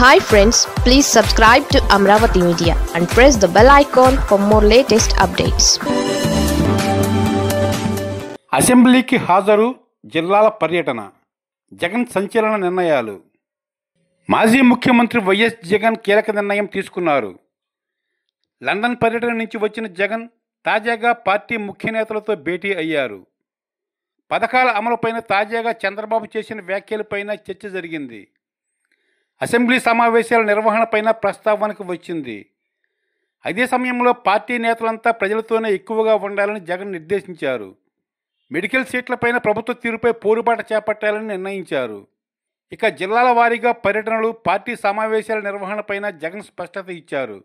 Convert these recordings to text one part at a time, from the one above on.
Hi friends, please subscribe to Amravati Media and press the bell icon for more latest updates. అసెంబ్లీకి హాజరు, జిల్లాల పర్యటన, జగన్ సంచలన నిర్ణయాలు. మాజీ ముఖ్యమంత్రి వైఎస్ జగన్ కీలక నిర్ణయం తీసుకున్నారు. లండన్ పర్యటన నుంచి వచ్చిన జగన్ తాజాగా పార్టీ ముఖ్య నేతలతో భేటీ అయ్యారు. పథకాల అమలుపైన తాజాగా చంద్రబాబు చేసిన వ్యాఖ్యలపైన చర్చ జరిగింది. అసెంబ్లీ సమావేశాల నిర్వహణపైన ప్రస్తావనకు వచ్చింది. అదే సమయంలో పార్టీ నేతలంతా ప్రజలతోనే ఎక్కువగా ఉండాలని జగన్ నిర్దేశించారు. మెడికల్ సీట్లపైన ప్రభుత్వ తీరుపై పోరుబాట చేపట్టాలని నిర్ణయించారు. ఇక జిల్లాల వారీగా పర్యటనలు, పార్టీ సమావేశాల నిర్వహణపైన జగన్ స్పష్టత ఇచ్చారు.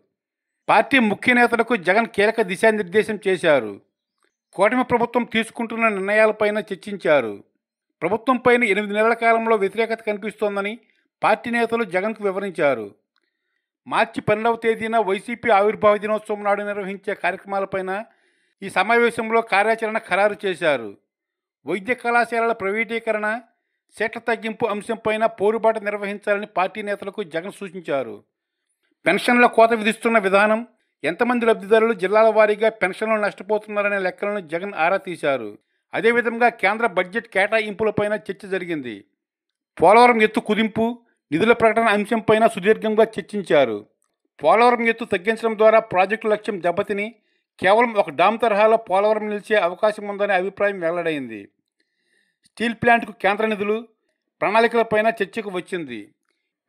పార్టీ ముఖ్య నేతలకు జగన్ కీలక దిశానిర్దేశం చేశారు. కూటమి ప్రభుత్వం తీసుకుంటున్న నిర్ణయాలపైన చర్చించారు. ప్రభుత్వంపైన 8 నెలల కాలంలో వ్యతిరేకత కనిపిస్తోందని పార్టీ నేతలు జగన్కు వివరించారు. మార్చి 12వ తేదీన వైసీపీ ఆవిర్భావ దినోత్సవం నాడు నిర్వహించే కార్యక్రమాలపైన ఈ సమావేశంలో కార్యాచరణ ఖరారు చేశారు. వైద్య కళాశాలల ప్రైవేటీకరణ, సీట్ల తగ్గింపు అంశంపైన పోరుబాట నిర్వహించాలని పార్టీ నేతలకు జగన్ సూచించారు. పెన్షన్ల కోత విధిస్తున్న విధానం, ఎంతమంది లబ్ధిదారులు జిల్లాల వారీగా పెన్షన్లు నష్టపోతున్నారనే లెక్కలను జగన్ ఆరా తీశారు. అదేవిధంగా కేంద్ర బడ్జెట్ కేటాయింపులపైన చర్చ జరిగింది. పోలవరం ఎత్తు కుదింపు, నిధుల ప్రకటన అంశంపైన సుదీర్ఘంగా చర్చించారు. పోలవరం ఎత్తు తగ్గించడం ద్వారా ప్రాజెక్టు లక్ష్యం దెబ్బతిని కేవలం ఒక డామ్ తరహాలో పోలవరం నిలిచే అవకాశం ఉందనే అభిప్రాయం వెల్లడైంది. స్టీల్ ప్లాంట్కు కేంద్ర నిధులు, ప్రణాళికలపైన చర్చకు వచ్చింది.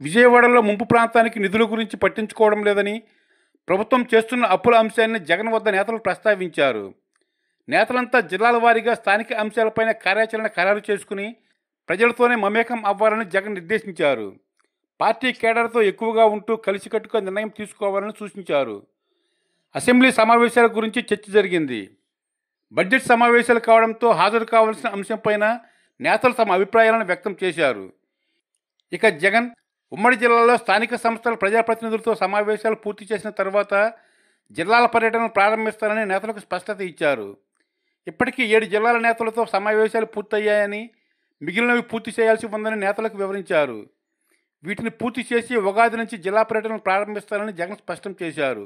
విజయవాడలో ముంపు ప్రాంతానికి నిధుల గురించి పట్టించుకోవడం లేదని, ప్రభుత్వం చేస్తున్న అప్పుల అంశాన్ని జగన్ వద్ద నేతలు ప్రస్తావించారు. నేతలంతా జిల్లాల వారీగా స్థానిక అంశాలపైన కార్యాచరణ ఖరారు చేసుకుని ప్రజలతోనే మమేకం అవ్వాలని జగన్ నిర్దేశించారు. పార్టీ కేడర్తో ఎక్కువగా ఉంటూ కలిసికట్టుగా నిర్ణయం తీసుకోవాలని సూచించారు. అసెంబ్లీ సమావేశాల గురించి చర్చ జరిగింది. బడ్జెట్ సమావేశాలు కావడంతో హాజరు కావాల్సిన అంశంపైన నేతలు తమ అభిప్రాయాలను వ్యక్తం చేశారు. ఇక జగన్ ఉమ్మడి జిల్లాలో స్థానిక సంస్థల ప్రజాప్రతినిధులతో సమావేశాలు పూర్తి చేసిన తర్వాత జిల్లాల పర్యటనలు ప్రారంభిస్తారని నేతలకు స్పష్టత ఇచ్చారు. ఇప్పటికీ 7 జిల్లాల నేతలతో సమావేశాలు పూర్తయ్యాయని, మిగిలినవి పూర్తి చేయాల్సి ఉందని నేతలకు వివరించారు. వీటిని పూర్తి చేసి ఉగాది నుంచి జిల్లా పర్యటనలు ప్రారంభిస్తారని జగన్ స్పష్టం చేశారు.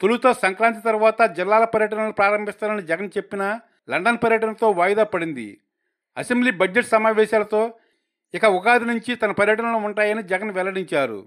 తొలుత సంక్రాంతి తర్వాత జిల్లాల పర్యటనలు ప్రారంభిస్తారని జగన్ చెప్పినా లండన్ పర్యటనతో వాయిదా పడింది. అసెంబ్లీ బడ్జెట్ సమావేశాలతో ఇక ఉగాది నుంచి తన పర్యటనలు ఉంటాయని జగన్ వెల్లడించారు.